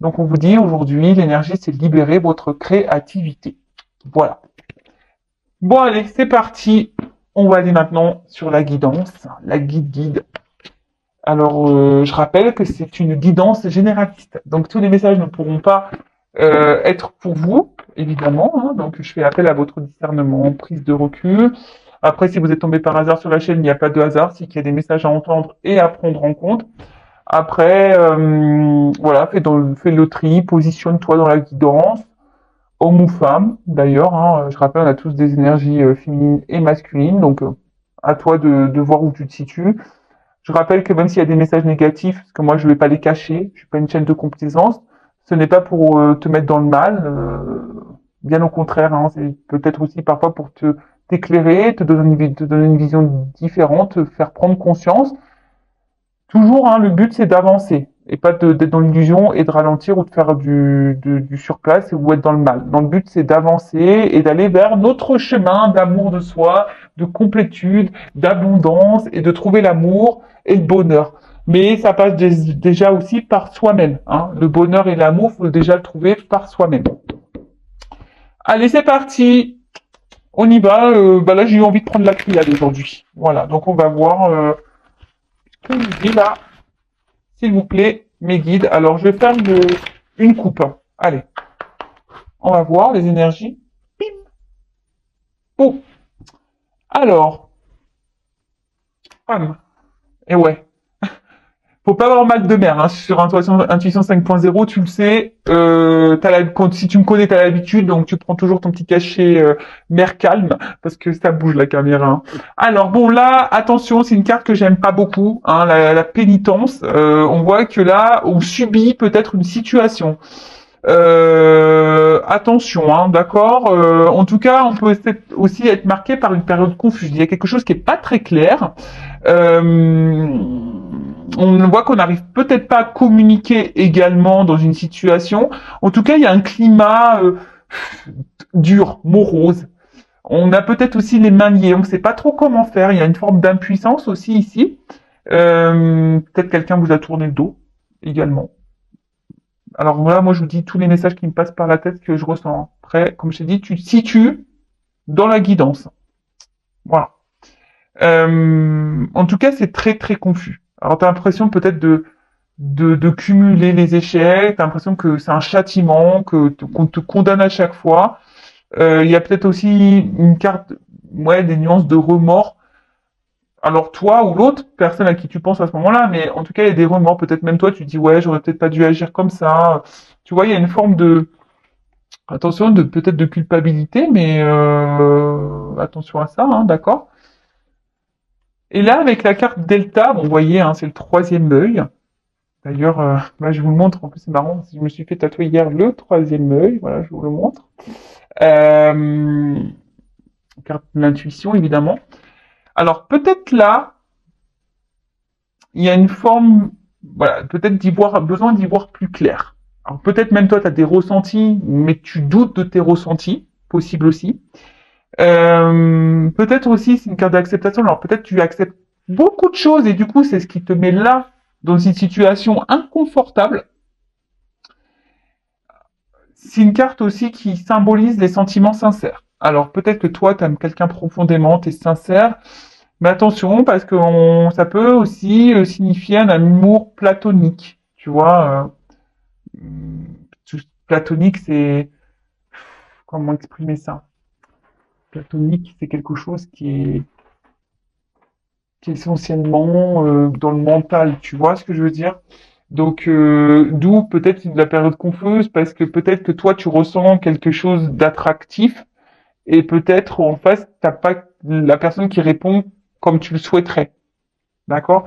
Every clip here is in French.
Donc on vous dit aujourd'hui, l'énergie, c'est de libérer votre créativité. Voilà. Bon, allez, c'est parti. On va aller maintenant sur la guidance, la guide. Alors, je rappelle que c'est une guidance généraliste. Donc, tous les messages ne pourront pas être pour vous, évidemment. Hein. Donc, je fais appel à votre discernement, prise de recul. Après, si vous êtes tombé par hasard sur la chaîne, il n'y a pas de hasard, c'est qu'il y a des messages à entendre et à prendre en compte. Après, voilà, fais le tri, positionne-toi dans la guidance, homme ou femme, d'ailleurs. Hein, je rappelle, on a tous des énergies féminines et masculines, donc à toi de voir où tu te situes. Je rappelle que même s'il y a des messages négatifs, parce que moi je ne vais pas les cacher, je suis pas une chaîne de complaisance, ce n'est pas pour te mettre dans le mal, bien au contraire, hein, c'est peut-être aussi parfois pour t'éclairer, te donner une vision différente, te faire prendre conscience. Toujours, hein, le but c'est d'avancer et pas d'être dans l'illusion et de ralentir ou de faire du surplace ou être dans le mal. Dans le but c'est d'avancer et d'aller vers notre chemin d'amour de soi, de complétude, d'abondance et de trouver l'amour et le bonheur. Mais ça passe déjà aussi par soi-même. Hein. Le bonheur et l'amour, faut déjà le trouver par soi-même. Allez, c'est parti. On y va. Là, j'ai eu envie de prendre la criade aujourd'hui. Voilà. Donc, on va voir ce que je dis là. S'il vous plaît, mes guides. Alors, je vais faire une coupe. Allez. On va voir les énergies. Bim. Bon. Alors. Bam. Et ouais. Faut pas avoir mal de mer, hein. Sur Intuition 5.0, tu le sais. Si tu me connais, t'as l'habitude, donc tu prends toujours ton petit cachet mer calme, parce que ça bouge la caméra. Hein. Alors bon, là, attention, c'est une carte que j'aime pas beaucoup, hein, la pénitence. On voit que là, on subit peut-être une situation. Attention, hein, d'accord. En tout cas, on peut aussi être marqué par une période confuse. Il y a quelque chose qui est pas très clair. On voit qu'on n'arrive peut-être pas à communiquer également dans une situation. En tout cas, il y a un climat dur, morose. On a peut-être aussi les mains liées. On ne sait pas trop comment faire. Il y a une forme d'impuissance aussi ici. Peut-être quelqu'un vous a tourné le dos également. Alors là, moi, je vous dis tous les messages qui me passent par la tête que je ressens. Après, comme je t'ai dit, tu te situes dans la guidance. Voilà. En tout cas, c'est très, très confus. Alors, tu as l'impression peut-être de cumuler les échecs, tu as l'impression que c'est un châtiment, qu'on te condamne à chaque fois. Il y a peut-être aussi une carte, ouais, des nuances de remords. Alors toi ou l'autre personne à qui tu penses à ce moment-là, mais en tout cas, il y a des remords. Peut-être même toi, tu te dis, ouais, j'aurais peut-être pas dû agir comme ça. Tu vois, il y a une forme attention, peut-être de culpabilité, mais attention à ça, hein, d'accord. Et là, avec la carte Delta, bon, vous voyez, hein, c'est le troisième œil. D'ailleurs, là, je vous le montre. En plus, c'est marrant. Je me suis fait tatouer hier le troisième œil. Voilà, je vous le montre. Carte de l'intuition, évidemment. Alors, peut-être là, il y a une forme, voilà, peut-être besoin d'y voir plus clair. Alors, peut-être même toi, tu as des ressentis, mais tu doutes de tes ressentis, possible aussi. Peut-être aussi, c'est une carte d'acceptation. Alors, peut-être tu acceptes beaucoup de choses et du coup, c'est ce qui te met là, dans une situation inconfortable. C'est une carte aussi qui symbolise les sentiments sincères. Alors peut-être que toi, tu aimes quelqu'un profondément, tu es sincère, mais attention, parce que ça peut aussi signifier un amour platonique. Tu vois, platonique, c'est... Comment exprimer ça? Platonique, c'est quelque chose qui est essentiellement dans le mental. Tu vois ce que je veux dire? Donc, d'où peut-être de la période confuse, parce que peut-être que toi, tu ressens quelque chose d'attractif, et peut-être en face, t'as pas la personne qui répond comme tu le souhaiterais. D'accord?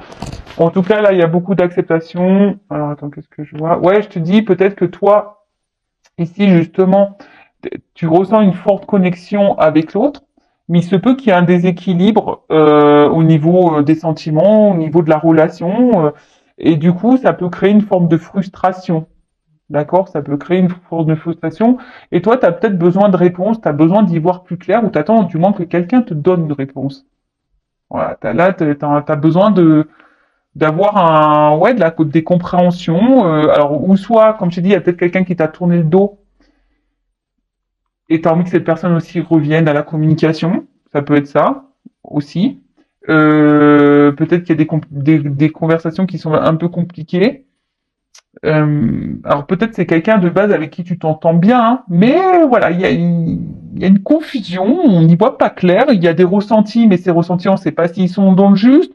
En tout cas, là, il y a beaucoup d'acceptation. Alors, attends, qu'est-ce que je vois? Ouais, je te dis, peut-être que toi, ici, justement, tu ressens une forte connexion avec l'autre, mais il se peut qu'il y ait un déséquilibre au niveau des sentiments, au niveau de la relation, et du coup, ça peut créer une forme de frustration. D'accord? Ça peut créer une forme de frustration. Et toi, tu as peut-être besoin de réponses, tu as besoin d'y voir plus clair, ou tu attends du moins que quelqu'un te donne une réponse. Voilà, là, tu as besoin d'avoir ouais, des compréhensions. Alors, ou soit, comme je t'ai dit, il y a peut-être quelqu'un qui t'a tourné le dos et t'as envie que cette personne aussi revienne à la communication. Ça peut être ça aussi. Peut-être qu'il y a des conversations qui sont un peu compliquées. Alors peut-être c'est quelqu'un de base avec qui tu t'entends bien, hein, mais voilà, il y a une confusion, on n'y voit pas clair, il y a des ressentis, mais ces ressentis, on ne sait pas s'ils sont dans le juste.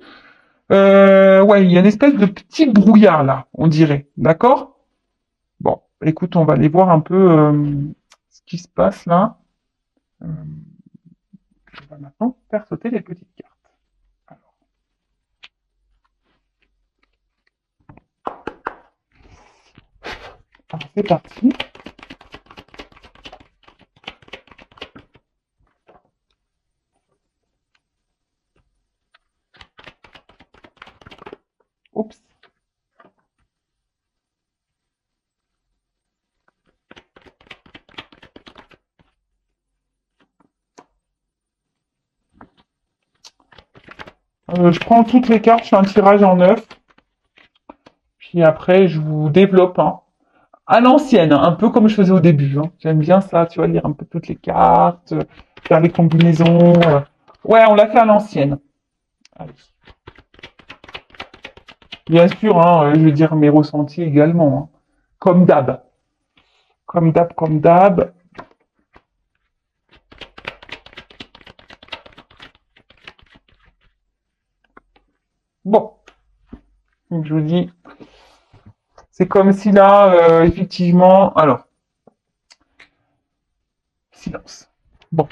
Ouais, il y a une espèce de petit brouillard là, on dirait, d'accord? Bon, écoute, on va aller voir un peu ce qui se passe là. Euh, on va maintenant faire sauter les petites cartes. Alors c'est parti. Oups. Je prends toutes les cartes, je fais un tirage en neuf, puis après je vous développe, hein. À l'ancienne, hein, un peu comme je faisais au début, hein. J'aime bien ça, tu vois, lire un peu toutes les cartes, faire les combinaisons. Ouais, on l'a fait à l'ancienne. Allez. Bien sûr, hein, je veux dire mes ressentis également, hein. Comme d'hab. Comme d'hab, comme d'hab. Bon, donc je vous dis, c'est comme si là, effectivement, alors, silence. Bon,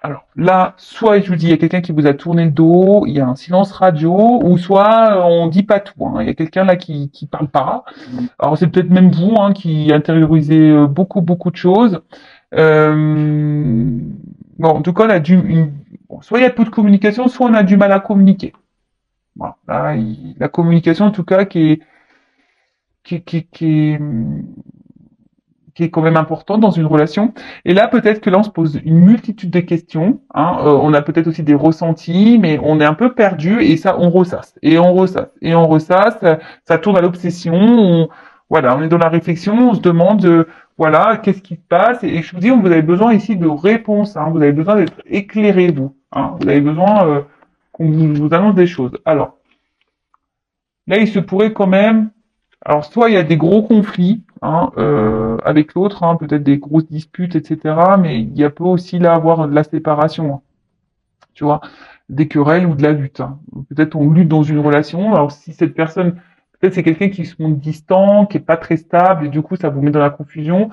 alors là, soit je vous dis, il y a quelqu'un qui vous a tourné le dos, il y a un silence radio, ou soit on dit pas tout, hein. Il y a quelqu'un là qui parle pas. Alors c'est peut-être même vous, hein, qui intériorisez beaucoup beaucoup de choses. Bon, en tout cas, on a bon, soit il y a peu de communication, soit on a du mal à communiquer. Voilà. Là, la communication, en tout cas, qui, est- qui, est- qui, est, qui est quand même importante dans une relation. Et là, peut-être que là, on se pose une multitude de questions, hein. On a peut-être aussi des ressentis, mais on est un peu perdu et ça, on ressasse et on ressasse et on ressasse. Ça tourne à l'obsession. Voilà, on est dans la réflexion, on se demande, voilà, qu'est-ce qui se passe. Et je vous dis, vous avez besoin ici de réponses. Hein. Vous avez besoin d'être éclairé, vous. Hein. Vous avez besoin qu'on vous annonce des choses. Alors, là, il se pourrait quand même. Alors, soit il y a des gros conflits, hein, avec l'autre, hein, peut-être des grosses disputes, etc. Mais il y a peut aussi là avoir de la séparation, hein, tu vois, des querelles ou de la lutte. Hein. Peut-être on lutte dans une relation. Alors, si cette personne, peut-être c'est quelqu'un qui se montre distant, qui est pas très stable, et du coup, ça vous met dans la confusion.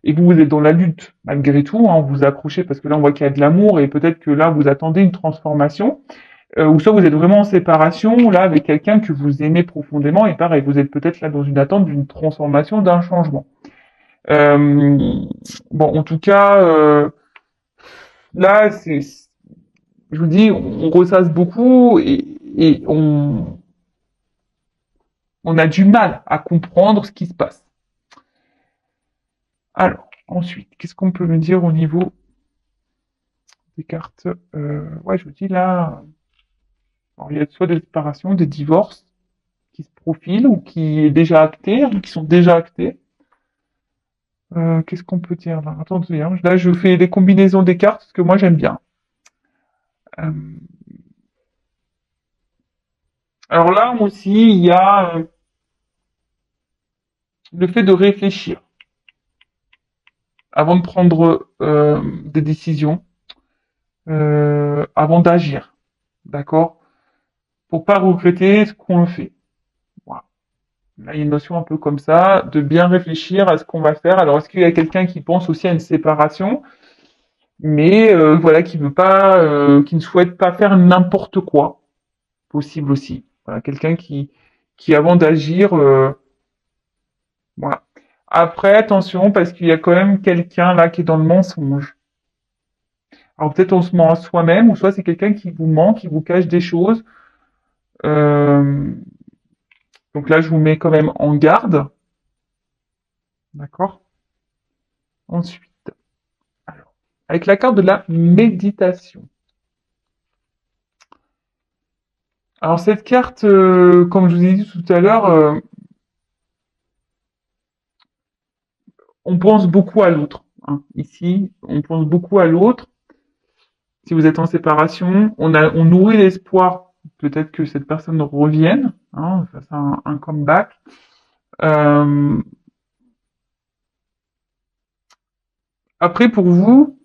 Et vous, vous êtes dans la lutte malgré tout. Hein, vous accrochez parce que là, on voit qu'il y a de l'amour, et peut-être que là, vous attendez une transformation. Ou soit vous êtes vraiment en séparation, là, avec quelqu'un que vous aimez profondément, et pareil, vous êtes peut-être là dans une attente d'une transformation, d'un changement. Euh, bon, en tout cas, là, je vous dis, on ressasse beaucoup et on a du mal à comprendre ce qui se passe. Alors, ensuite, qu'est-ce qu'on peut me dire au niveau des cartes? Ouais, je vous dis là, alors, il y a soit des séparations, des divorces qui se profilent ou qui est déjà acté, ou qui sont déjà actés. Qu'est-ce qu'on peut dire là? Attendez, hein. Là, je fais des combinaisons des cartes parce que moi j'aime bien. Euh, alors là aussi, il y a le fait de réfléchir avant de prendre des décisions, avant d'agir, d'accord? Pour pas regretter ce qu'on fait. Voilà. Là, il y a une notion un peu comme ça, de bien réfléchir à ce qu'on va faire. Alors, est-ce qu'il y a quelqu'un qui pense aussi à une séparation, mais voilà, qui veut pas, qui ne souhaite pas faire n'importe quoi, possible aussi. Voilà, quelqu'un qui avant d'agir, voilà. Après, attention, parce qu'il y a quand même quelqu'un là qui est dans le mensonge. Alors peut-être on se ment à soi-même, ou soit c'est quelqu'un qui vous ment, qui vous cache des choses. Euh, donc là, je vous mets quand même en garde, d'accord? Ensuite, alors, avec la carte de la méditation. Alors cette carte, comme je vous ai dit tout à l'heure, on pense beaucoup à l'autre. Hein. Ici, on pense beaucoup à l'autre. Si vous êtes en séparation, on nourrit l'espoir peut-être que cette personne revienne, hein, fasse un comeback. Euh, Après, pour vous,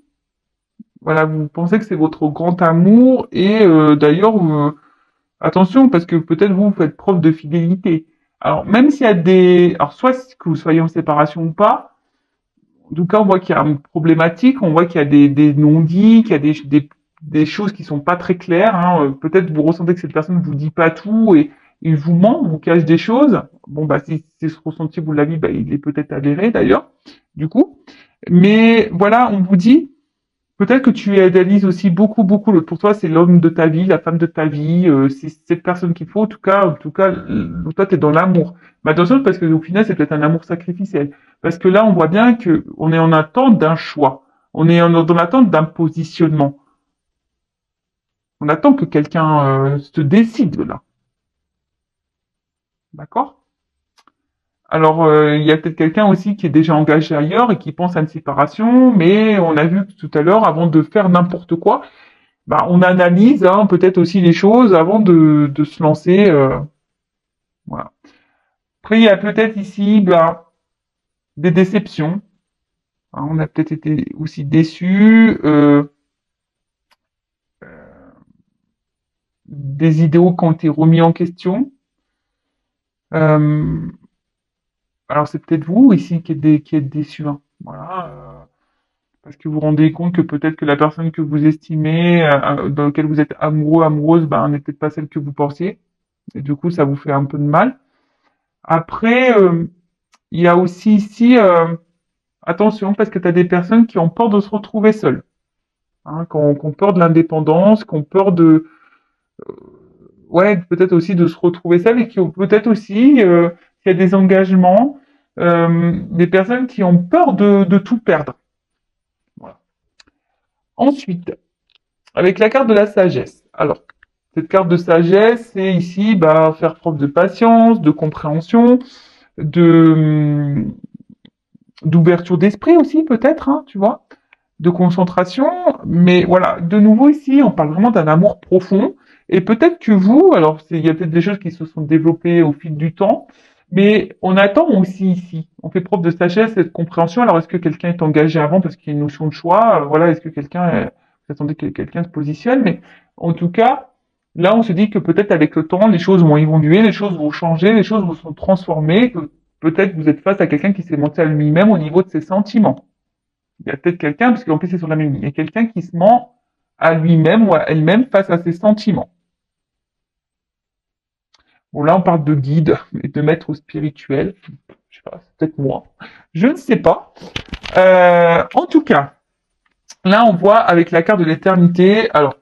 voilà, vous pensez que c'est votre grand amour et d'ailleurs, attention parce que peut-être vous faites preuve de fidélité. Alors même s'il y a alors soit que vous soyez en séparation ou pas, en tout cas on voit qu'il y a une problématique, on voit qu'il y a des non-dits, qu'il y a des choses qui sont pas très claires. Hein. Peut-être vous ressentez que cette personne ne vous dit pas tout et il vous ment, vous cache des choses. Bon bah si ce ressenti vous l'avez, bah, il est peut-être avéré d'ailleurs. Du coup, mais voilà, on vous dit peut-être que tu idéalises aussi beaucoup, beaucoup l'autre. Pour toi, c'est l'homme de ta vie, la femme de ta vie, c'est cette personne qu'il faut. En tout cas, toi, t'es dans l'amour. Mais attention, parce que au final, c'est peut-être un amour sacrificiel. Parce que là, on voit bien que on est en attente d'un choix. On est dans l'attente d'un positionnement. On attend que quelqu'un se décide là. D'accord? Alors, il y a peut-être quelqu'un aussi qui est déjà engagé ailleurs et qui pense à une séparation, mais on a vu tout à l'heure, avant de faire n'importe quoi, bah, on analyse hein, peut-être aussi les choses avant de se lancer. Voilà. Après, il y a peut-être ici bah, des déceptions. Hein, on a peut-être été aussi déçus, des idéaux qui ont été remis en question. Euh, alors c'est peut-être vous ici qui êtes déçus. Hein. Voilà, parce que vous vous rendez compte que peut-être que la personne que vous estimez, dans laquelle vous êtes amoureux, amoureuse, bah, n'est peut-être pas celle que vous pensiez. Et du coup, ça vous fait un peu de mal. Après, il y a aussi ici, attention, parce que tu as des personnes qui ont peur de se retrouver seules, hein, qui ont peur de l'indépendance, qui ont peur de, ouais, peut-être aussi de se retrouver seules et qui ont peut-être aussi, qu'il y a des engagements, des personnes qui ont peur de tout perdre. Voilà. Ensuite, avec la carte de la sagesse. Alors, cette carte de sagesse, c'est ici, bah, faire preuve de patience, de compréhension, de d'ouverture d'esprit aussi peut-être, hein, tu vois, de concentration. Mais voilà, de nouveau ici, on parle vraiment d'un amour profond. Et peut-être que vous, alors il y a peut-être des choses qui se sont développées au fil du temps, mais on attend aussi ici. On fait preuve de sagesse et de compréhension. Alors est-ce que quelqu'un est engagé avant parce qu'il y a une notion de choix voilà, est-ce que vous attendez que quelqu'un se positionne Mais en tout cas, là, on se dit que peut-être avec le temps, les choses vont évoluer, les choses vont changer, les choses vont se transformer, que peut-être vous êtes face à quelqu'un qui s'est menti à lui-même au niveau de ses sentiments. Il y a peut-être quelqu'un, parce qu'en plus c'est sur la même ligne, il y a quelqu'un qui se ment à lui-même ou à elle-même face à ses sentiments. Bon, là, on parle de guide et de maître spirituel. Je sais pas, c'est peut-être moi. Je ne sais pas. En tout cas, là, on voit avec la carte de l'éternité. Alors,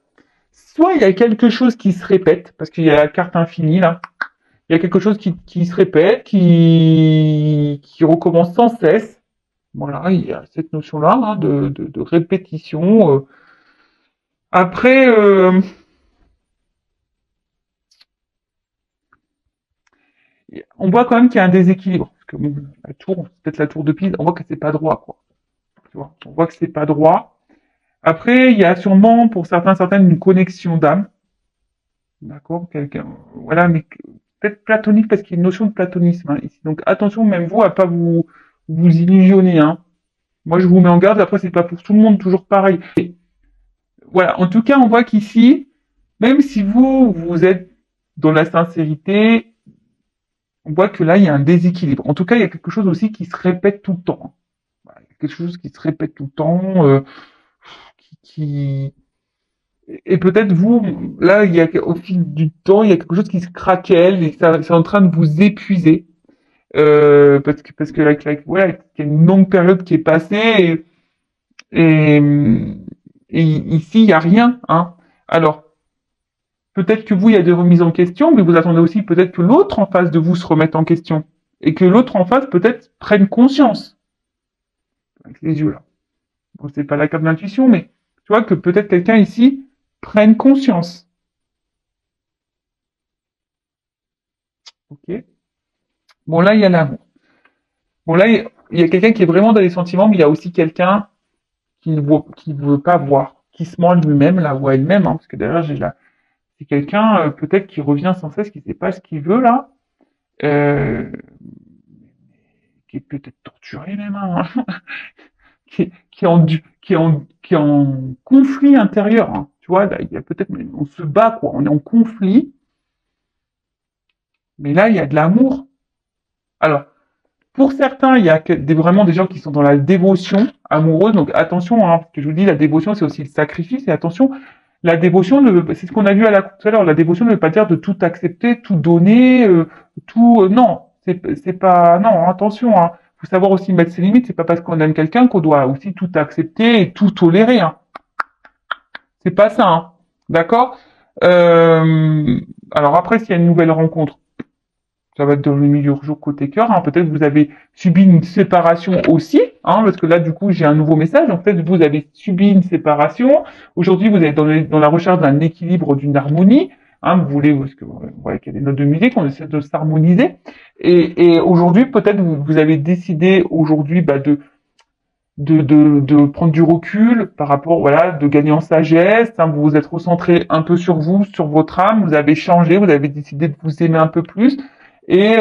soit il y a quelque chose qui se répète, parce qu'il y a la carte infinie, là. Il y a quelque chose qui se répète, qui recommence sans cesse. Voilà, il y a cette notion-là hein, de répétition. Après, on voit quand même qu'il y a un déséquilibre. Parce que bon, la tour, peut-être la tour de Pise, on voit que c'est pas droit, quoi. Tu vois, on voit que c'est pas droit. Après, il y a sûrement pour certaines une connexion d'âme, d'accord, quelqu'un, voilà, mais peut-être platonique parce qu'il y a une notion de platonisme hein, ici. Donc attention, même vous, à pas vous illusionner. Hein. Moi, je vous mets en garde. Après, c'est pas pour tout le monde toujours pareil. Et voilà. En tout cas, on voit qu'ici, même si vous êtes dans la sincérité, on voit que là, il y a un déséquilibre. En tout cas, il y a quelque chose aussi qui se répète tout le temps. Voilà, quelque chose qui se répète tout le temps, qui... Et peut-être vous, là, il y a, au fil du temps, il y a quelque chose qui se craquelle et ça, c'est en train de vous épuiser. Parce que ouais, il y a une longue période qui est passée et, et ici, il n'y a rien. Hein. Alors, peut-être que vous, il y a des remises en question, mais vous attendez aussi peut-être que l'autre en face de vous se remette en question. Et que l'autre en face, peut-être, prenne conscience. Avec les yeux, là. Bon, c'est pas la carte d'intuition, mais tu vois que peut-être quelqu'un ici prenne conscience. Ok. Bon, là, il y a l'amour. Bon, là, il y a quelqu'un qui est vraiment dans les sentiments, mais il y a aussi quelqu'un qui ne veut pas voir, qui se ment à lui-même, là, ou à elle-même, hein, parce que derrière, j'ai là, c'est quelqu'un, peut-être qui revient sans cesse, qui sait pas ce qu'il veut, là, euh, qui est peut-être torturé même, hein, qui est en conflit intérieur, hein. Tu vois, là, il y a peut-être, on se bat, quoi, on est en conflit, mais là, il y a de l'amour. Alors, pour certains, il y a vraiment des gens qui sont dans la dévotion amoureuse. Donc attention, hein, parce que je vous dis, la dévotion, c'est aussi le sacrifice. Et attention, la dévotion, c'est ce qu'on a vu tout à l'heure. La dévotion ne veut pas dire de tout accepter, tout donner, tout. Non, c'est pas. Non, attention. Hein. Faut savoir aussi mettre ses limites. C'est pas parce qu'on aime quelqu'un qu'on doit aussi tout accepter et tout tolérer. Hein. C'est pas ça. Hein. D'accord. Alors après, s'il y a une nouvelle rencontre, ça va être dans le milieu jour côté cœur. Hein. Peut-être que vous avez subi une séparation aussi, hein, parce que là, du coup, j'ai un nouveau message. En fait, vous avez subi une séparation. Aujourd'hui, vous êtes dans la recherche d'un équilibre, d'une harmonie. Hein, vous voulez, parce que vous voyez qu'il y a des notes de musique, on essaie de s'harmoniser. Et aujourd'hui, peut-être vous avez décidé aujourd'hui de prendre du recul par rapport, voilà, de gagner en sagesse. Hein, vous vous êtes recentré un peu sur vous, sur votre âme. Vous avez changé, vous avez décidé de vous aimer un peu plus. Et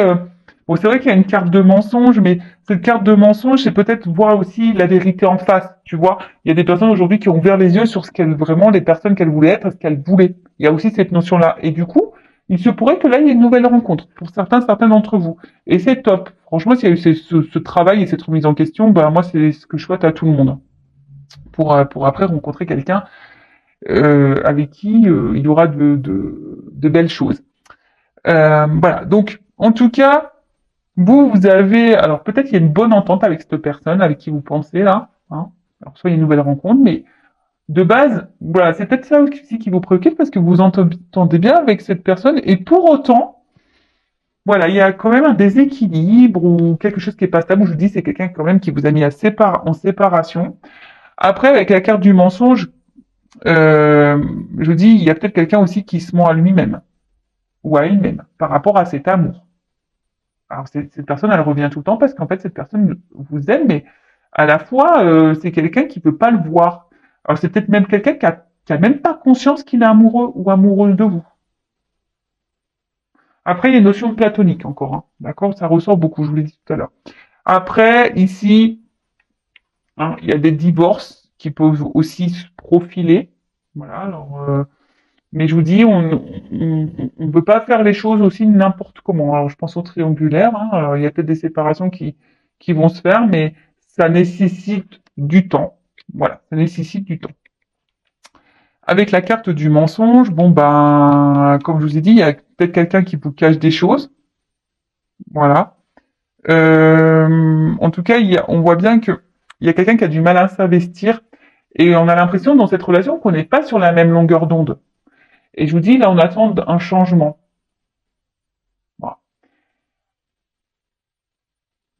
bon, c'est vrai qu'il y a une carte de mensonge, mais cette carte de mensonge, c'est peut-être voir aussi la vérité en face. Tu vois, il y a des personnes aujourd'hui qui ont ouvert les yeux sur ce qu'elles vraiment les personnes qu'elles voulaient être, ce qu'elles voulaient. Il y a aussi cette notion-là. Et du coup, il se pourrait que là, il y ait une nouvelle rencontre pour certains d'entre vous. Et c'est top. Franchement, s'il y a eu ce travail et cette remise en question, ben moi, c'est ce que je souhaite à tout le monde pour après rencontrer quelqu'un avec qui il y aura de belles choses. Voilà. Donc, en tout cas, vous avez, alors peut-être il y a une bonne entente avec cette personne avec qui vous pensez là, hein. Alors soit il y a une nouvelle rencontre, mais de base, voilà, c'est peut-être ça aussi qui vous préoccupe parce que vous entendez bien avec cette personne et pour autant, voilà, il y a quand même un déséquilibre ou quelque chose qui est pas stable. Je vous dis, c'est quelqu'un quand même qui vous a mis en séparation. Après, avec la carte du mensonge, je vous dis, il y a peut-être quelqu'un aussi qui se ment à lui-même ou à elle-même par rapport à cet amour. Alors cette personne, elle revient tout le temps parce qu'en fait, cette personne vous aime, mais à la fois, c'est quelqu'un qui peut pas le voir. Alors c'est peut-être même quelqu'un qui a même pas conscience qu'il est amoureux ou amoureuse de vous. Après, il y a une notion platonique encore, hein. D'accord? Ça ressort beaucoup, je vous l'ai dit tout à l'heure. Après, ici, hein, il y a des divorces qui peuvent aussi se profiler. Voilà, alors, mais je vous dis, on peut pas faire les choses aussi n'importe comment. Alors, je pense au triangulaire, hein. Alors, il y a peut-être des séparations qui vont se faire, mais ça nécessite du temps. Voilà, ça nécessite du temps. Avec la carte du mensonge, bon ben, comme je vous ai dit, il y a peut-être quelqu'un qui vous cache des choses. Voilà. En tout cas, on voit bien que il y a quelqu'un qui a du mal à s'investir et on a l'impression dans cette relation qu'on n'est pas sur la même longueur d'onde. Et je vous dis, là, on attend un changement. Voilà.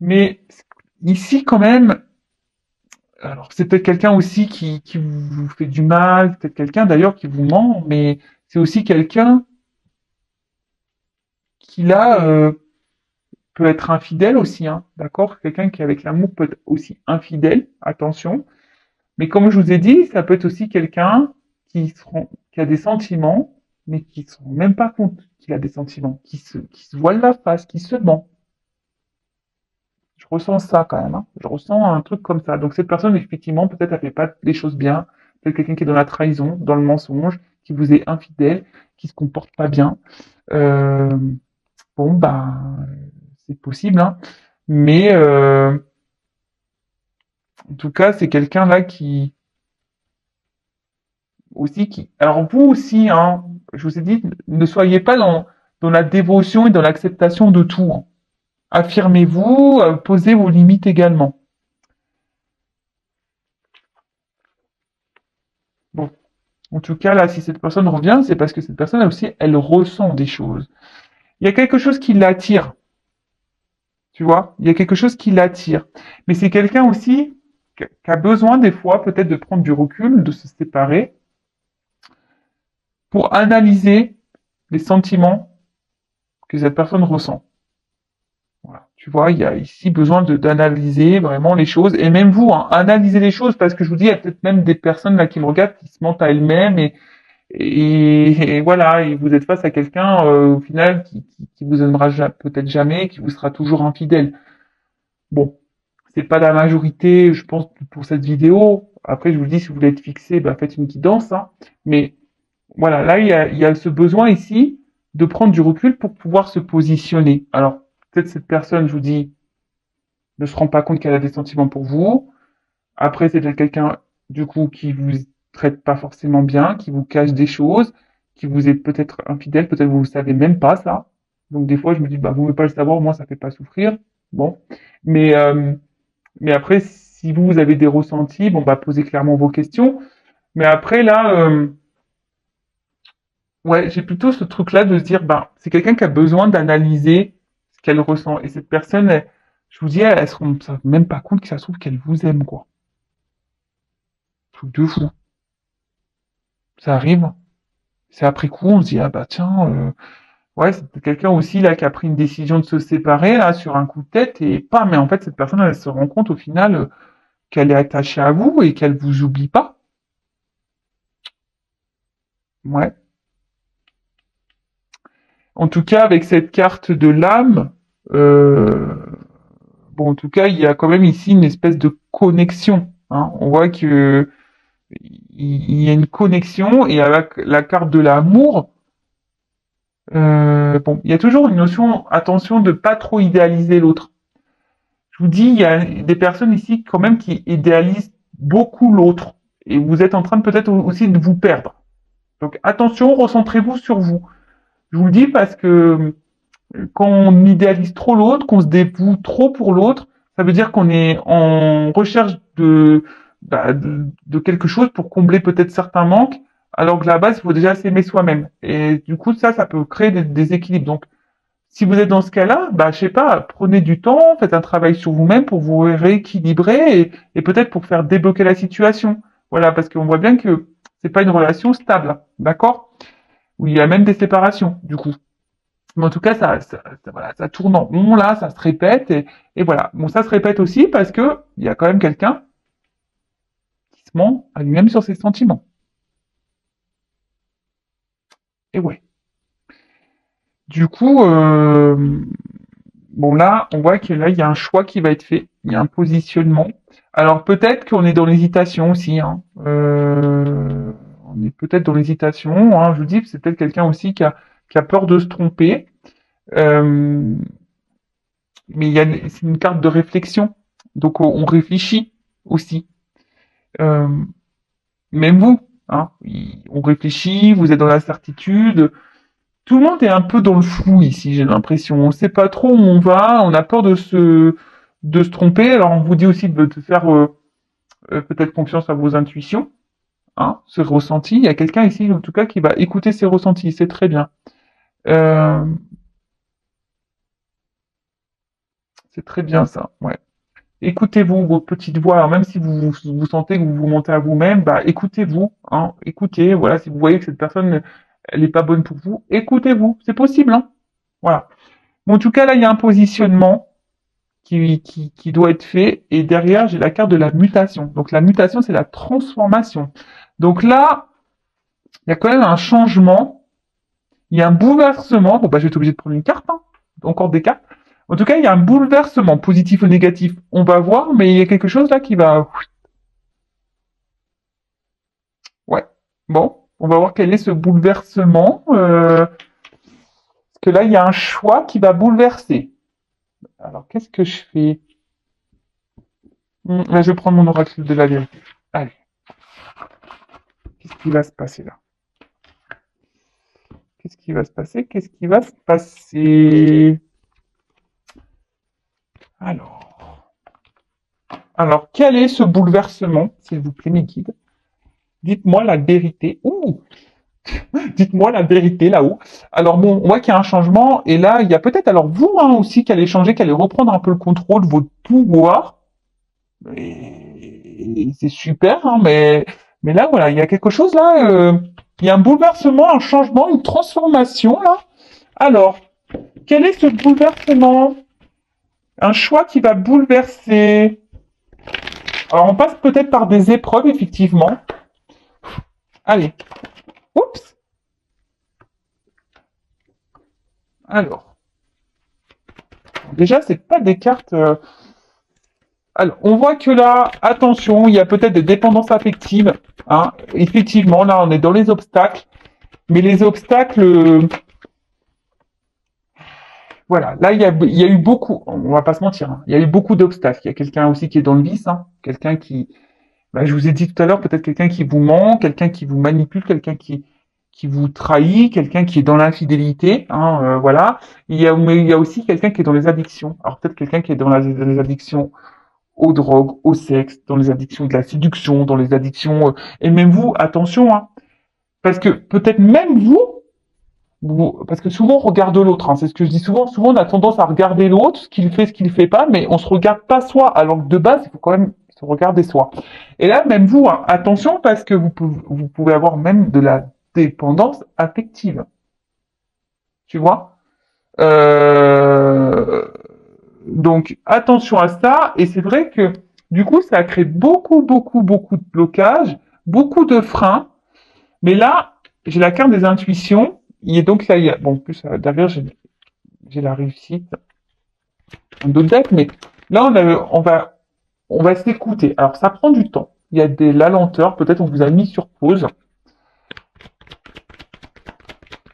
Mais ici, quand même, alors c'est peut-être quelqu'un aussi qui vous fait du mal, peut-être quelqu'un d'ailleurs qui vous ment, mais c'est aussi quelqu'un qui là peut être infidèle aussi, hein, d'accord? Quelqu'un qui avec l'amour peut être aussi infidèle, attention. Mais comme je vous ai dit, ça peut être aussi quelqu'un qui a des sentiments, mais qui ne se rend même pas compte qu'il a des sentiments, qui se voile la face, qui se ment. Je ressens ça quand même, hein. Je ressens un truc comme ça. Donc cette personne, effectivement, peut-être elle fait pas les choses bien. Peut-être quelqu'un qui est dans la trahison, dans le mensonge, qui vous est infidèle, qui se comporte pas bien. Euh, bon, bah, c'est possible, hein. Mais en tout cas, c'est quelqu'un là qui aussi qui. Alors vous aussi, hein, je vous ai dit, ne soyez pas dans la dévotion et dans l'acceptation de tout, hein. Affirmez-vous, posez vos limites également. Bon. En tout cas, là, si cette personne revient, c'est parce que cette personne, elle aussi, elle ressent des choses. Il y a quelque chose qui l'attire, tu vois. Il y a quelque chose qui l'attire. Mais c'est quelqu'un aussi qui a besoin, des fois, peut-être de prendre du recul, de se séparer, pour analyser les sentiments que cette personne ressent. Tu vois, il y a ici besoin d'analyser vraiment les choses, et même vous, hein, analysez les choses, parce que je vous dis, il y a peut-être même des personnes là qui me regardent, qui se mentent à elles-mêmes, et voilà, et vous êtes face à quelqu'un, au final, qui vous aimera peut-être jamais, qui vous sera toujours infidèle. Bon, c'est pas la majorité, je pense, pour cette vidéo. Après, je vous dis, si vous voulez être fixé, bah, faites une guidance, hein. Mais voilà, là, il y a ce besoin ici de prendre du recul pour pouvoir se positionner. Alors, peut-être cette personne, je vous dis, ne se rend pas compte qu'elle a des sentiments pour vous. Après, c'est peut-être quelqu'un, du coup, qui vous traite pas forcément bien, qui vous cache des choses, qui vous est peut-être infidèle, peut-être vous ne savez même pas ça. Donc, des fois, je me dis, bah, vous ne pouvez pas le savoir, moi, ça fait pas souffrir. Bon. Mais, euh, mais après, si vous avez des ressentis, bon, bah, posez clairement vos questions. Mais après, là, ouais, j'ai plutôt ce truc-là de se dire, bah, c'est quelqu'un qui a besoin d'analyser ce qu'elle ressent. Et cette personne, je vous dis, elle se rend même pas compte que ça se trouve qu'elle vous aime, quoi. Truc de fou. Ça arrive. C'est après coup, on se dit, ah bah tiens, ouais, c'est peut-être quelqu'un aussi là qui a pris une décision de se séparer là sur un coup de tête et pas, mais en fait cette personne elle se rend compte au final qu'elle est attachée à vous et qu'elle vous oublie pas. Ouais. En tout cas, avec cette carte de l'âme, euh, bon, en tout cas, il y a quand même ici une espèce de connexion, hein. On voit que il y a une connexion et avec la carte de l'amour, bon, il y a toujours une notion, attention, de pas trop idéaliser l'autre. Je vous dis, il y a des personnes ici quand même qui idéalisent beaucoup l'autre. Et vous êtes en train de peut-être aussi de vous perdre. Donc attention, recentrez-vous sur vous. Je vous le dis parce que quand on idéalise trop l'autre, qu'on se dévoue trop pour l'autre, ça veut dire qu'on est en recherche de quelque chose pour combler peut-être certains manques, alors que à la base, il faut déjà s'aimer soi-même. Et du coup, ça peut créer des déséquilibres. Donc, si vous êtes dans ce cas-là, bah, je sais pas, prenez du temps, faites un travail sur vous-même pour vous rééquilibrer et peut-être pour faire débloquer la situation. Voilà, parce qu'on voit bien que c'est pas une relation stable, d'accord? Où il y a même des séparations, du coup. Mais en tout cas, voilà, ça tourne en rond, là, ça se répète, et voilà. Bon, ça se répète aussi parce que il y a quand même quelqu'un qui se ment à lui-même sur ses sentiments. Et ouais. Du coup, bon là, on voit que là, il y a un choix qui va être fait, il y a un positionnement. Alors peut-être qu'on est dans l'hésitation aussi, hein. On est peut-être dans l'hésitation, hein. Je vous dis, c'est peut-être quelqu'un aussi qui a peur de se tromper. Euh, mais c'est une carte de réflexion, donc on réfléchit aussi. Euh, Même vous, hein, on réfléchit, vous êtes dans l'incertitude. Tout le monde est un peu dans le flou ici, j'ai l'impression. On ne sait pas trop où on va, on a peur de se tromper. Alors on vous dit aussi de faire peut-être confiance à vos intuitions, hein, ce ressenti. Il y a quelqu'un ici, en tout cas, qui va écouter ses ressentis. C'est très bien. Euh, c'est très bien ça. Ouais. Écoutez-vous, vos petites voix. Alors, même si vous sentez que vous vous mentez à vous-même, bah écoutez-vous. Hein, écoutez. Voilà, si vous voyez que cette personne elle n'est pas bonne pour vous, écoutez-vous. C'est possible. Hein. Voilà. Bon, en tout cas, là, il y a un positionnement qui doit être fait. Et derrière, j'ai la carte de la mutation. Donc la mutation, c'est la transformation. Donc là, il y a quand même un changement. Il y a un bouleversement. Bon, bah, je vais être obligé de prendre une carte. Hein. Encore des cartes. En tout cas, il y a un bouleversement, positif ou négatif. On va voir, mais il y a quelque chose là qui va. Ouais. Bon, on va voir quel est ce bouleversement. Parce que là, il y a un choix qui va bouleverser. Alors, qu'est-ce que je fais? Là, je vais prendre mon oracle de la vérité. Allez, qu'est-ce qui va se passer là? Qu'est-ce qui va se passer? Qu'est-ce qui va se passer? Alors, alors, quel est ce bouleversement, s'il vous plaît, mes guides? Dites-moi la vérité. Ouh, dites-moi la vérité là-haut. Alors bon, on voit qu'il y a un changement, et là, il y a peut-être alors vous hein, aussi qui allez changer, qui allez reprendre un peu le contrôle de votre pouvoir. Et c'est super, hein, mais là, voilà, il y a quelque chose là, il y a un bouleversement, un changement, une transformation là. Alors, quel est ce bouleversement? Un choix qui va bouleverser. Alors, on passe peut-être par des épreuves, effectivement. Allez. Oups. Alors. Déjà, c'est pas des cartes... Alors, on voit que là, attention, il y a peut-être des dépendances affectives. Hein. Effectivement, là, on est dans les obstacles. Mais les obstacles... voilà, là, il y a eu beaucoup... On va pas se mentir. Hein, il y a eu beaucoup d'obstacles. Il y a quelqu'un aussi qui est dans le vice. Hein, quelqu'un qui... Bah, je vous ai dit tout à l'heure, peut-être quelqu'un qui vous ment, quelqu'un qui vous manipule, quelqu'un qui vous trahit, quelqu'un qui est dans l'infidélité, hein, voilà. Mais il y a aussi quelqu'un qui est dans les addictions. Alors peut-être quelqu'un qui est dans les addictions aux drogues, au sexe, dans les addictions de la séduction, dans les addictions... et même vous, attention, hein, parce que peut-être même parce que souvent on regarde l'autre, hein, c'est ce que je dis souvent, souvent on a tendance à regarder l'autre, ce qu'il fait pas, mais on se regarde pas soi, alors que de base, il faut quand même se regarder soi. Et là, même vous, hein, attention, parce que vous pouvez avoir même de la dépendance affective, tu vois. Euh, donc attention à ça, et c'est vrai que du coup, ça a créé beaucoup de blocages, beaucoup de freins, mais là, j'ai la carte des intuitions, et donc là, il y a, bon, en plus, derrière, j'ai la réussite, un autre deck, mais là, on va s'écouter. Alors, ça prend du temps. Il y a la lenteur, peut-être on vous a mis sur pause.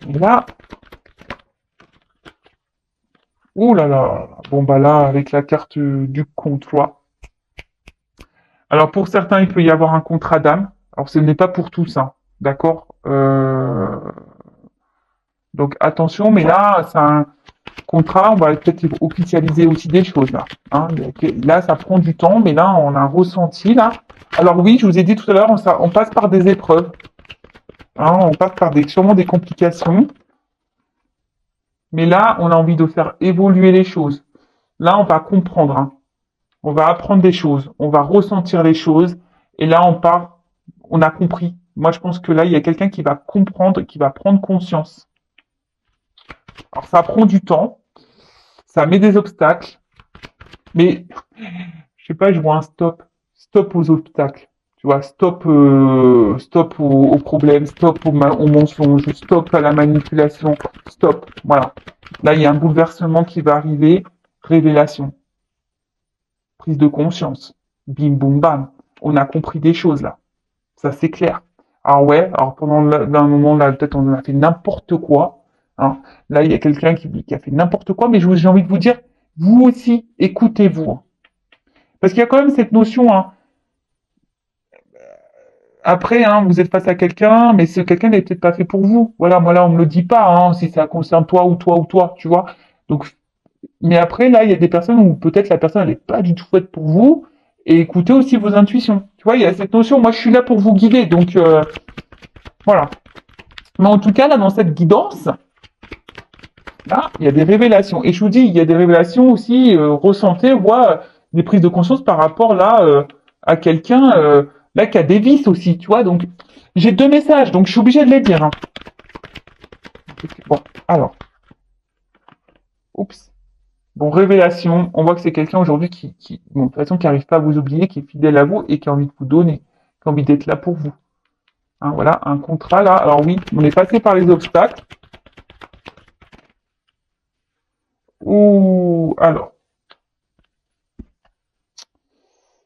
Et là, ouh là là, bon bah là, avec la carte du contrat. Alors, pour certains, il peut y avoir un contrat d'âme. Alors, ce n'est pas pour tous, hein, d'accord. Donc, attention, mais là, c'est un contrat, on va peut-être officialiser aussi des choses là. Hein. Là, ça prend du temps, mais là, on a un ressenti là. Alors oui, je vous ai dit tout à l'heure, on passe par des épreuves. Hein, on passe par sûrement des complications. Mais là, on a envie de faire évoluer les choses. Là, on va comprendre. Hein. On va apprendre des choses. On va ressentir les choses. Et là, on a compris. Moi, je pense que là, il y a quelqu'un qui va comprendre, qui va prendre conscience. Alors, ça prend du temps. Ça met des obstacles. Mais je sais pas, je vois un stop. Stop aux obstacles. Tu vois, stop aux problèmes, stop aux mensonges, stop à la manipulation, stop. Voilà. Là, il y a un bouleversement qui va arriver. Révélation. Prise de conscience. Bim, boum, bam. On a compris des choses, là. Ça, c'est clair. Alors ouais, alors d'un moment, là, peut-être on a fait n'importe quoi. Hein. Là, il y a quelqu'un qui a fait n'importe quoi, mais j'ai envie de vous dire, vous aussi, écoutez-vous. Parce qu'il y a quand même cette notion, hein, après, hein, vous êtes face à quelqu'un, mais ce quelqu'un n'est peut-être pas fait pour vous. Voilà, moi là, on me le dit pas, hein, si ça concerne toi ou toi, tu vois. Donc, mais après, là, il y a des personnes où peut-être la personne n'est pas du tout faite pour vous, et écoutez aussi vos intuitions. Tu vois, il y a cette notion, moi je suis là pour vous guider, donc voilà. Mais en tout cas, là, dans cette guidance, là, il y a des révélations. Et je vous dis, il y a des révélations aussi ressentées, voire des prises de conscience par rapport là à quelqu'un là qui a des vices aussi, tu vois. Donc, j'ai deux messages, donc je suis obligé de les dire. Hein. Bon, alors, oups. Bon, révélation, on voit que c'est quelqu'un aujourd'hui bon, de toute façon, qui n'arrive pas à vous oublier, qui est fidèle à vous et qui a envie de vous donner, qui a envie d'être là pour vous. Hein, voilà, un contrat là. Alors oui, on est passé par les obstacles. Ouh, alors,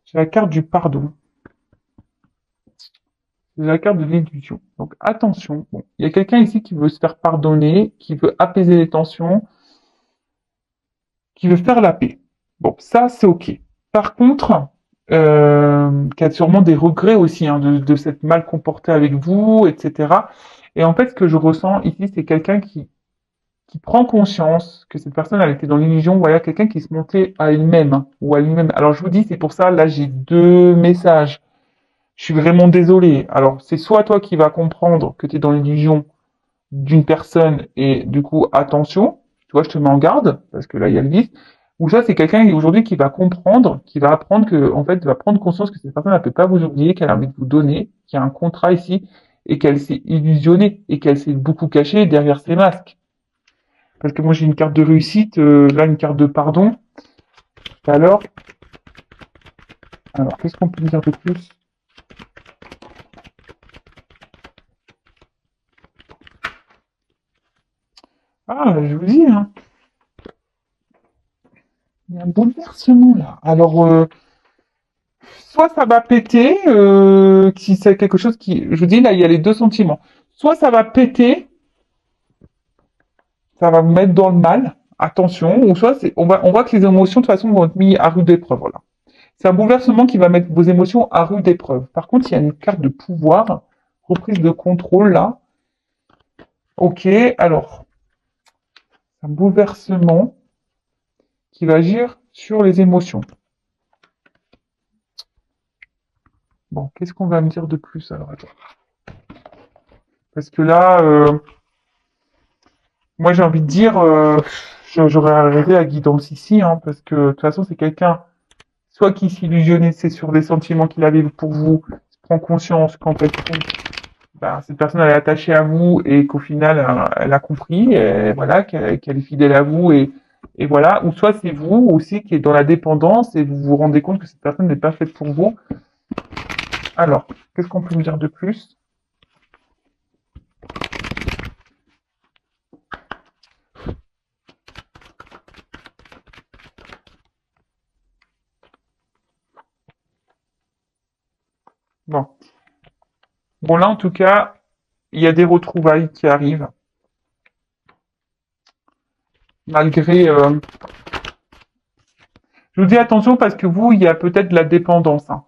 j'ai la carte du pardon. C'est la carte de l'intuition. Donc attention, bon, il y a quelqu'un ici qui veut se faire pardonner, qui veut apaiser les tensions, qui veut faire la paix. Bon, ça c'est ok. Par contre, qui a sûrement des regrets aussi hein, de s'être mal comporté avec vous, etc. Et en fait, ce que je ressens ici, c'est quelqu'un qui prend conscience que cette personne elle était dans l'illusion, voilà, quelqu'un qui se montait à elle-même hein, ou à lui-même. Alors je vous dis, c'est pour ça, là j'ai deux messages. Je suis vraiment désolé. Alors, c'est soit toi qui vas comprendre que tu es dans l'illusion d'une personne et du coup, attention, tu vois, je te mets en garde, parce que là, il y a le vice. Ou ça, c'est quelqu'un aujourd'hui qui va comprendre, qui va apprendre que, en fait, va prendre conscience que cette personne ne peut pas vous oublier, qu'elle a envie de vous donner, qu'il y a un contrat ici, et qu'elle s'est illusionnée, et qu'elle s'est beaucoup cachée derrière ses masques. Parce que moi, j'ai une carte de réussite, là, une carte de pardon. Alors, qu'est-ce qu'on peut dire de plus? Ah, je vous dis, hein, il y a un bouleversement là. Alors, soit ça va péter, si c'est quelque chose qui, je vous dis là, il y a les deux sentiments. Soit ça va péter, ça va vous mettre dans le mal, attention, ou soit on voit que les émotions de toute façon vont être mises à rude épreuve. Voilà. C'est un bouleversement qui va mettre vos émotions à rude épreuve. Par contre, il y a une carte de pouvoir, reprise de contrôle là. Ok, alors, c'est un bouleversement qui va agir sur les émotions. Bon, qu'est-ce qu'on va me dire de plus alors? Attends. Parce que là, moi j'ai envie de dire, j'aurais arrêté la guidance ici, hein, parce que de toute façon c'est quelqu'un, soit qui s'illusionnait, c'est sur des sentiments qu'il avait pour vous, prend conscience qu'en fait, bah, cette personne elle est attachée à vous et qu'au final elle a compris, et voilà, qu'elle est fidèle à vous et voilà, ou soit c'est vous aussi qui êtes dans la dépendance et vous vous rendez compte que cette personne n'est pas faite pour vous. Alors, qu'est-ce qu'on peut me dire de plus? Bon. Bon, là, en tout cas, il y a des retrouvailles qui arrivent, malgré... Je vous dis attention parce que vous, il y a peut-être de la dépendance. Hein.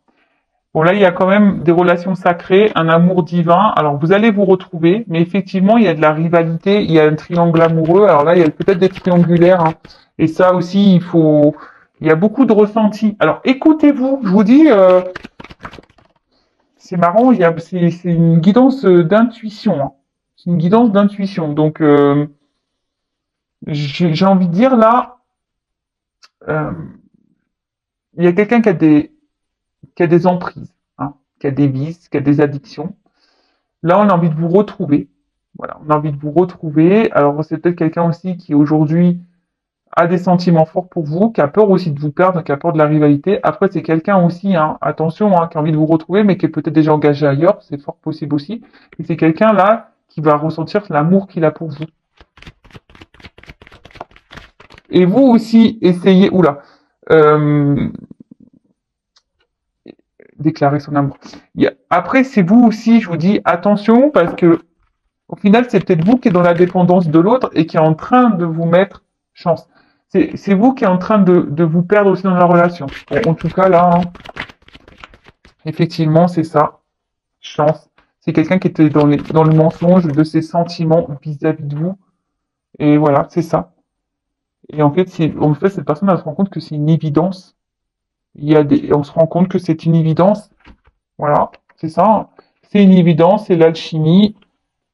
Bon, là, il y a quand même des relations sacrées, un amour divin. Alors, vous allez vous retrouver, mais effectivement, il y a de la rivalité, il y a un triangle amoureux. Alors là, il y a peut-être des triangulaires. Hein. Et ça aussi, il faut... Il y a beaucoup de ressentis. Alors, écoutez-vous. Je vous dis, c'est marrant, c'est une guidance d'intuition. Hein. C'est une guidance d'intuition. Donc, j'ai envie de dire là, euh, il y a quelqu'un qui a des emprises, hein, qui a des vices, qui a des addictions. Là, on a envie de vous retrouver. Voilà, on a envie de vous retrouver. Alors, c'est peut-être quelqu'un aussi qui aujourd'hui a des sentiments forts pour vous, qui a peur aussi de vous perdre, qui a peur de la rivalité. Après, c'est quelqu'un aussi, hein, attention, hein, qui a envie de vous retrouver, mais qui est peut-être déjà engagé ailleurs. C'est fort possible aussi. Et c'est quelqu'un là qui va ressentir l'amour qu'il a pour vous. Et vous aussi, essayez, oula, euh, déclarer son amour. Après, c'est vous aussi, je vous dis, attention, parce que au final, c'est peut-être vous qui êtes dans la dépendance de l'autre et qui est en train de vous mettre chance. C'est vous qui est en train de vous perdre aussi dans la relation. Bon, en tout cas, là, hein, effectivement, c'est ça. Chance. C'est quelqu'un qui était dans le mensonge de ses sentiments vis-à-vis de vous. Et voilà, c'est ça. Et en fait, cette personne, elle se rend compte que c'est une évidence. On se rend compte que c'est une évidence. Voilà, c'est ça. Hein. C'est une évidence, c'est l'alchimie.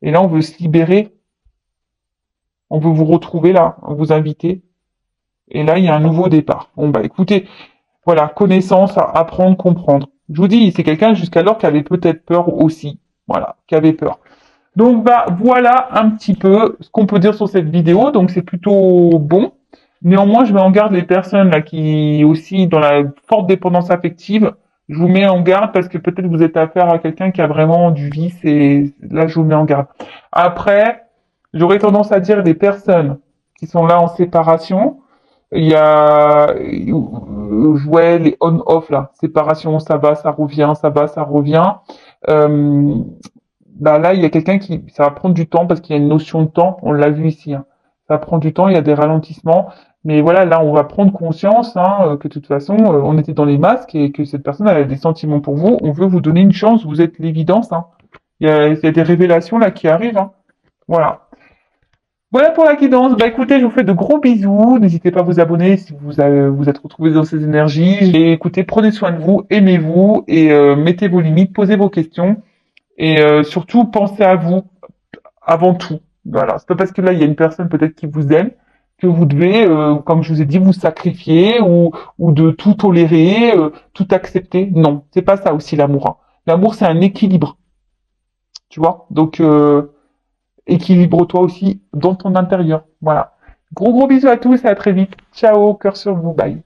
Et là, on veut se libérer. On veut vous retrouver là, vous inviter. Et là, il y a un nouveau départ. Bon, bah écoutez, voilà, connaissance, apprendre, comprendre. Je vous dis, c'est quelqu'un jusqu'alors qui avait peut-être peur aussi. Voilà, qui avait peur. Donc, bah voilà un petit peu ce qu'on peut dire sur cette vidéo. Donc, c'est plutôt bon. Néanmoins, je mets en garde les personnes là qui aussi dans la forte dépendance affective. Je vous mets en garde parce que peut-être vous êtes affaire à quelqu'un qui a vraiment du vice et là, je vous mets en garde. Après, j'aurais tendance à dire des personnes qui sont là en séparation. Il y a, ouais, les on-off là, séparation, ça va, ça revient, ça va, ça revient. Euh, Bah là, il y a quelqu'un qui, ça va prendre du temps parce qu'il y a une notion de temps. On l'a vu ici. Hein. Ça prend du temps, il y a des ralentissements. Mais voilà, là, on va prendre conscience hein, que de toute façon, on était dans les masques et que cette personne elle a des sentiments pour vous. On veut vous donner une chance. Vous êtes l'évidence. Hein. Il y a des révélations là qui arrivent. Hein. Voilà. Voilà pour la guidance. Bah écoutez, je vous fais de gros bisous. N'hésitez pas à vous abonner si vous êtes retrouvés dans ces énergies. Et écoutez, prenez soin de vous, aimez-vous et mettez vos limites, posez vos questions. Et surtout, pensez à vous avant tout. Voilà. C'est pas parce que là, il y a une personne peut-être qui vous aime que vous devez, comme je vous ai dit, vous sacrifier ou de tout tolérer, tout accepter. Non, c'est pas ça aussi l'amour. Hein. L'amour, c'est un équilibre. Tu vois. Donc, équilibre-toi aussi dans ton intérieur. Voilà. Gros bisous à tous et à très vite. Ciao, cœur sur vous. Bye.